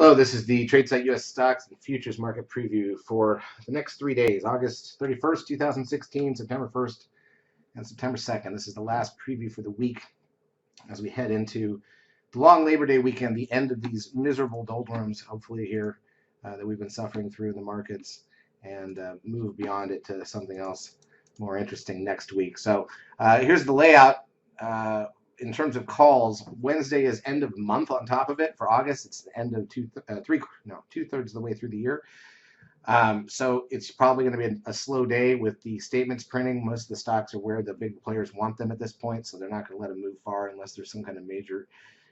Hello, this is the Tradesight U.S. Stocks and Futures Market Preview for the next 3 days, August 31st, 2016, September 1st, and September 2nd. This is the last preview for the week as we head into the long Labor Day weekend, the end of these miserable doldrums, hopefully here, that we've been suffering through in the markets, and move beyond it to something else more interesting next week. So here's the layout. In terms of calls, Wednesday is end of month on top of it. For August, it's the end of two-thirds of the way through the year. So it's probably going to be a slow day with the statements printing. Most of the stocks are where the big players want them at this point, so they're not going to let them move far unless there's some kind of major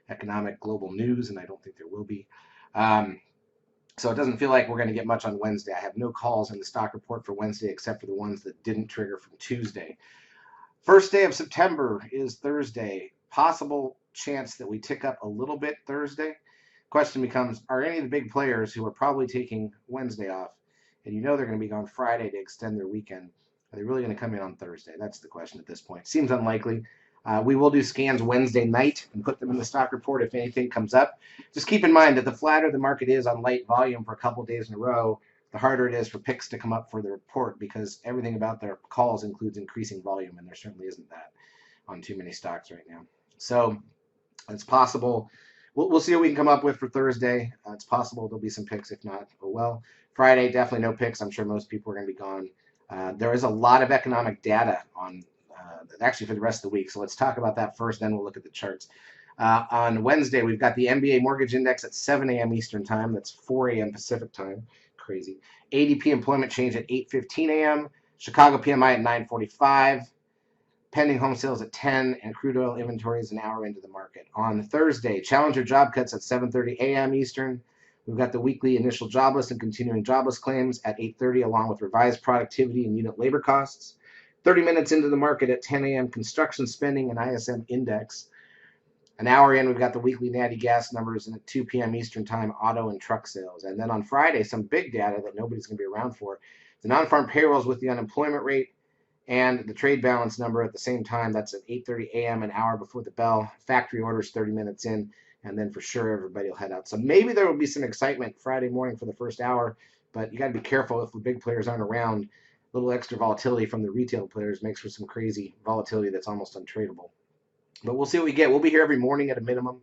economic global news, and I don't think there will be. So it doesn't feel like we're going to get much on Wednesday. I have no calls in the stock report for Wednesday except for the ones that didn't trigger from Tuesday. First day of September is Thursday. Possible chance that we tick up a little bit Thursday. Question becomes, are any of the big players who are probably taking Wednesday off, and you know they're going to be gone Friday to extend their weekend, are they really going to come in on Thursday? That's the question at this point. Seems unlikely. We will do scans Wednesday night and put them in the stock report if anything comes up. Just keep in mind that the flatter the market is on light volume for a couple of days in a row, the harder it is for picks to come up for the report because everything about their calls includes increasing volume, and there certainly isn't that on too many stocks right now. So it's possible. We'll see what we can come up with for Thursday. It's possible there'll be some picks. If not, oh well. Friday, definitely no picks. I'm sure most people are going to be gone. There is a lot of economic data on actually for the rest of the week. So let's talk about that first, then we'll look at the charts. On Wednesday, we've got the MBA mortgage index at 7 a.m. Eastern time. That's 4 a.m. Pacific time. Crazy. ADP employment change at 8:15 a.m. Chicago PMI at 9:45. Pending home sales at 10, and crude oil inventory is an hour into the market. On Thursday, Challenger job cuts at 7:30 a.m. Eastern. We've got the weekly initial jobless and continuing jobless claims at 8:30, along with revised productivity and unit labor costs. 30 minutes into the market at 10 a.m., construction spending and ISM index. An hour in, we've got the weekly natty gas numbers, and at 2 p.m. Eastern time, auto and truck sales. And then on Friday, some big data that nobody's going to be around for. The non-farm payrolls with the unemployment rate, and the trade balance number at the same time. That's at 8:30 a.m., an hour before the bell. Factory orders 30 minutes in, and then for sure everybody will head out. So maybe there will be some excitement Friday morning for the first hour, but you got to be careful if the big players aren't around. A little extra volatility from the retail players makes for some crazy volatility that's almost untradeable. But we'll see what we get. We'll be here every morning at a minimum.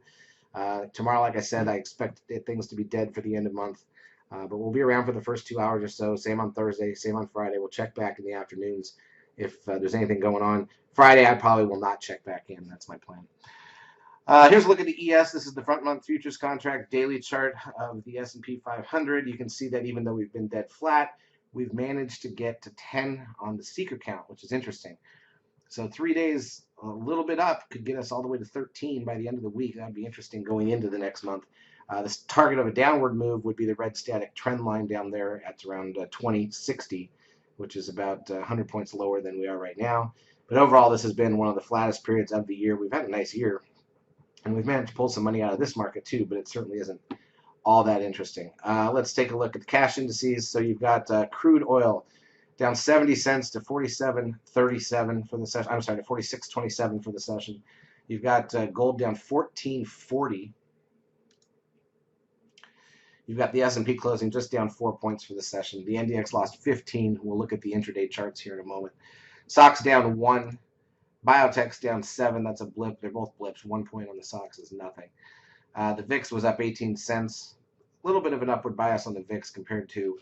Tomorrow, like I said, I expect things to be dead for the end of month. But we'll be around for the first 2 hours or so. Same on Thursday, same on Friday. We'll check back in the afternoons if there's anything going on. Friday, I probably will not check back in. That's my plan. Here's a look at the ES. This is the front month futures contract daily chart of the S&P 500. You can see that even though we've been dead flat, we've managed to get to 10 on the seeker count, which is interesting. So 3 days, a little bit up, could get us all the way to 13 by the end of the week. That would be interesting going into the next month. The target of a downward move would be the red static trend line down there at around 2060, which is about 100 points lower than we are right now. But overall, this has been one of the flattest periods of the year. We've had a nice year, and we've managed to pull some money out of this market too, but it certainly isn't all that interesting. Let's take a look at the cash indices. So you've got crude oil down 70 cents to 47.37 for the session. I'm sorry, to 46.27 for the session. You've got gold down 14.40. You've got the S&P closing just down 4 points for the session. The NDX lost 15. We'll look at the intraday charts here in a moment. SOX down 1. Biotech's down 7. That's a blip. They're both blips. 1 point on the SOX is nothing. The VIX was up 18 cents. A little bit of an upward bias on the VIX compared to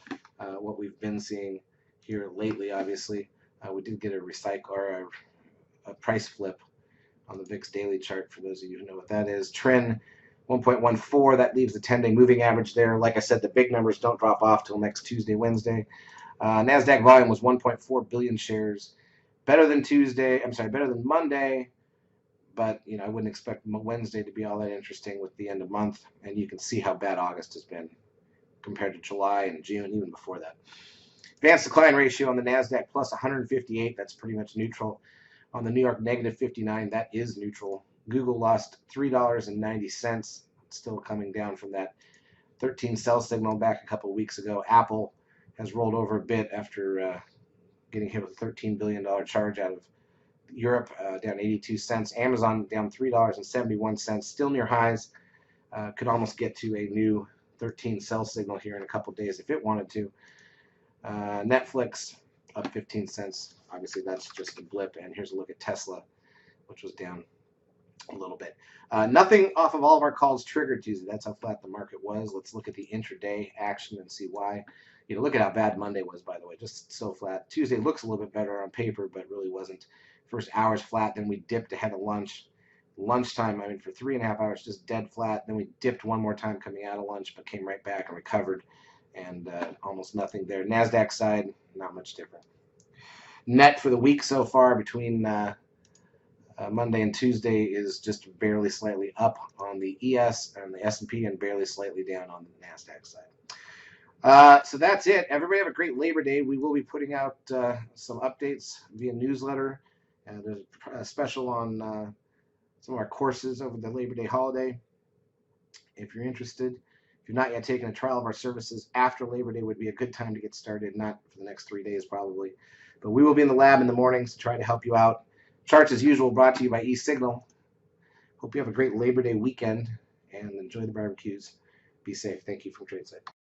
what we've been seeing here lately, obviously. We did get a recycle or a price flip on the VIX daily chart for those of you who know what that is. Trend 1.14, that leaves the 10-day moving average there. Like I said, the big numbers don't drop off till next Tuesday, Wednesday. NASDAQ volume was 1.4 billion shares. Better than better than Monday, but I wouldn't expect Wednesday to be all that interesting with the end of month, and you can see how bad August has been compared to July and June, even before that. Advanced decline ratio on the NASDAQ plus 158, that's pretty much neutral. On the New York negative 59, that is neutral. Google lost $3.90, still coming down from that 13 sell signal back a couple of weeks ago. Apple has rolled over a bit after getting hit with a $13 billion charge out of Europe, down 82 cents. Amazon down $3.71, still near highs. Could almost get to a new 13 sell signal here in a couple days if it wanted to. Netflix up 15 cents. Obviously, that's just a blip. And here's a look at Tesla, which was down a little bit. Nothing off of all of our calls triggered Tuesday. That's how flat the market was. Let's look at the intraday action and see why. Look at how bad Monday was, by the way, just so flat. Tuesday looks a little bit better on paper, but really wasn't. First hour's flat, then we dipped ahead of lunch. Lunchtime, for 3.5 hours, just dead flat. Then we dipped one more time coming out of lunch, but came right back and recovered, and almost nothing there. NASDAQ side, not much different. Net for the week so far between Monday and Tuesday is just barely slightly up on the ES and the S&P and barely slightly down on the NASDAQ side. So that's it. Everybody have a great Labor Day. We will be putting out some updates via newsletter. There's a special on some of our courses over the Labor Day holiday. If you're interested, if you're not yet taking a trial of our services after Labor Day, would be a good time to get started, not for the next 3 days probably. But we will be in the lab in the mornings to try to help you out. Charts, as usual, brought to you by eSignal. Hope you have a great Labor Day weekend and enjoy the barbecues. Be safe. Thank you from Tradesight.